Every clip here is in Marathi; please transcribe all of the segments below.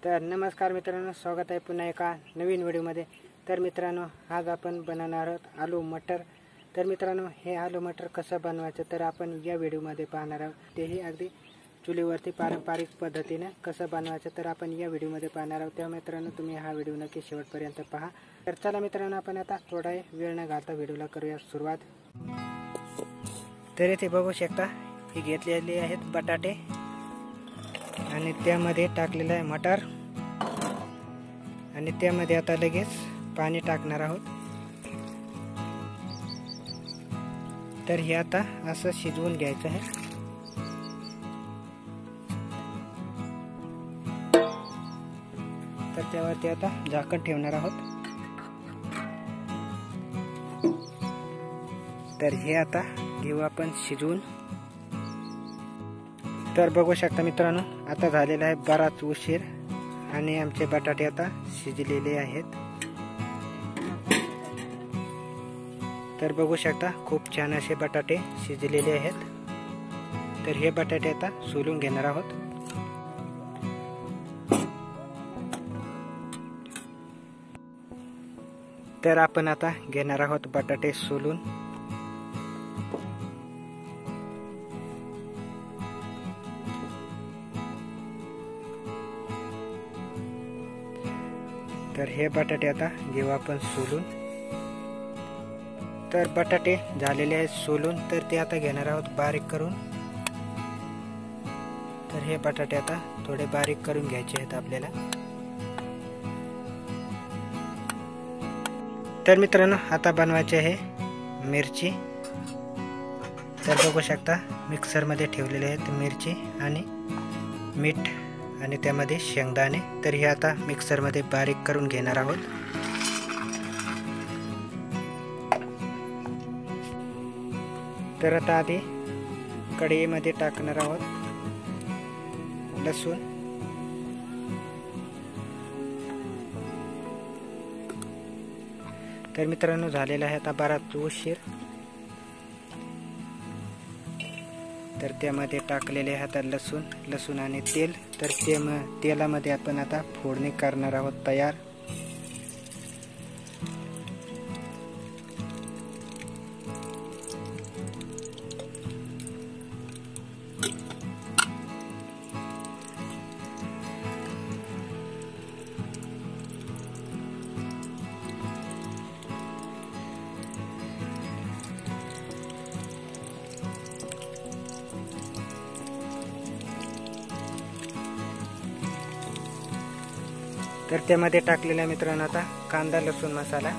तर नमस्कार मित्रांनो, स्वागत आहे पुन्हा एका नवीन व्हिडिओमध्ये। तर मित्रांनो, आज आपण बनवणार आहोत आलू मटर। तर मित्रांनो, हे आलू मटर कसं बनवायचं तर आपण या व्हिडिओमध्ये पाहणार आहोत, तेही अगदी चुलीवरती पारंपरिक पद्धतीने कसं बनवायचं तर आपण या व्हिडिओमध्ये पाहणार आहोत। तेव्हा मित्रांनो, तुम्ही हा व्हिडिओ नक्की शेवटपर्यंत पहा। तर चला मित्रांनो, आपण आता थोडा वेळ न घालता व्हिडिओला करूया सुरुवात। तर इथे बघू शकता, हे घेतलेले आहेत बटाटे आणि त्यामध्ये टाकलेलं आहे मटर आणि त्यामध्ये आता लगेच पाणी टाकणार आहोत। तर हे आता असं शिजवून घ्यायचं आहे। तर त्यावरती आता झाकण ठेवणार आहोत। तर हे आता घेऊ आपण शिजवून। तर बघू शकता मित्रांनो, आता झालेला आहे बराच उशीर आणि आमचे बटाटे आता शिजलेले आहेत। तर बघू शकता, खूप छान असे बटाटे शिजलेले आहेत। तर हे बटाटे आता सोलून घेणार आहोत। तर आपण आता घेणार आहोत बटाटे सोलून। तर हे बटाटे आता घेऊ आपण सोलून। तर बटाटे झालेले आहेत सोलून, तर ते आता घेणार आहोत बारीक करून। तर हे बटाटे आता थोडे बारीक करून घ्यायचे आहेत आपल्याला। तर मित्रांनो, आता बनवायचे आहे मिरची। तर बघू शकता, मिक्सर मध्ये ठेवलेले आहेत मिरची आणि मीठ आणि त्यामध्ये शेंगदाणे। तर हे आता मिक्सर मध्ये बारीक करून घेणार आहोत। तर आता आधी कढईमध्ये टाकणार आहोत लसूण। तर मित्रांनो, झालेला आहे आता बराच उशीर। तर त्यामध्ये टाकलेले आहे आता लसूण आणि तेल। तर तेलामध्ये आपण आता फोडणी करणार आहोत तयार। तर त्यामध्ये टाकलेला मित्रांनो आता कांदा लसूण मसाला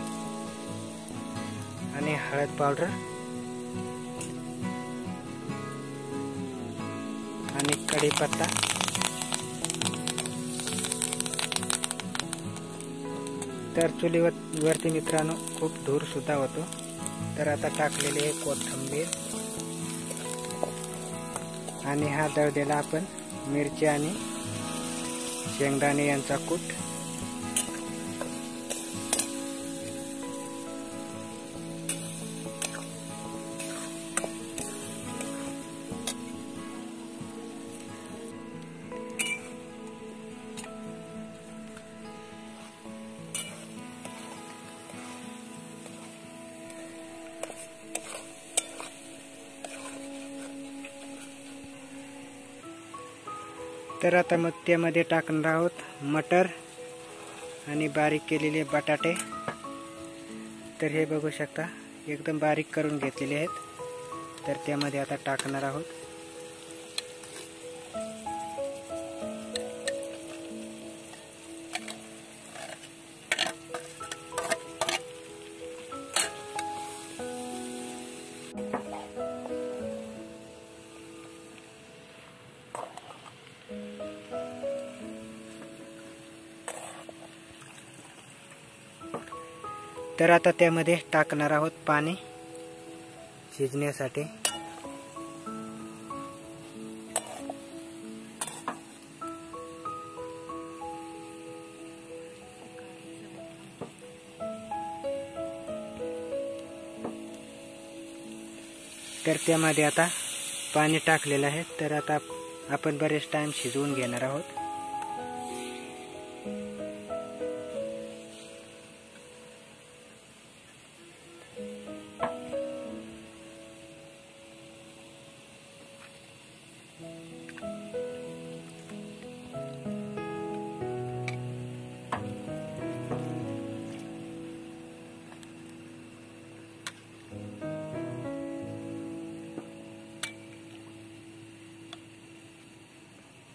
आणि हळद पावडर आणि कढीपत्ता। तर चुलीवरती मित्रांनो खूप धूर सुद्धा होतो। तर आता टाकलेले आहे कोथिंबीर आणि हा दळलेला आपण मिरची आणि शेंगदाणे यांचा कूट। तर आता मग त्यामध्ये टाकणार आहोत मटर आणि बारीक केलेले बटाटे। तर हे बघू शकता, एकदम बारीक करून घेतलेले आहेत। तर त्यामध्ये आता टाकणार आहोत। तर आता त्यामध्ये टाकणार आहोत पाणी शिजण्यासाठी। तर त्यामध्ये आता पाणी टाकलेलं आहे। तर आता आपण बरेच टाइम शिजवून घेणार आहोत।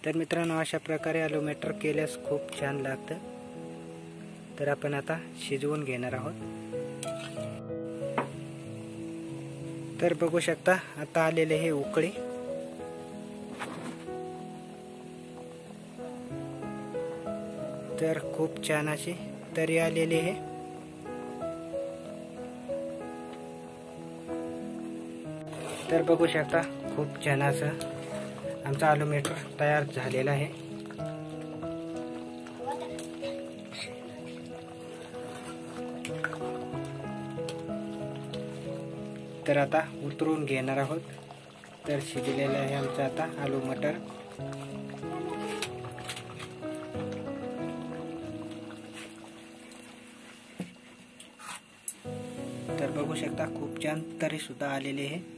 तर मित्रांनो अशा प्रकारे आलू मटर केल्यास खूप छान लागतं. तर आपण आता शिजवून घेणार आहोत. तर बघू शकता आता आलेले हे उकळी. तर खूप छान अशी तरी आलेली आहे. तर बघू शकता खूप छान असं आमचा आलू मटर तयार झालेला आहे. तर आता उतरून घेणार आहोत. तर शिजलेलं आहे आमचं आता आलू मटर. तर बघू शकता खूप छान तरी सुद्धा आलेले आहे.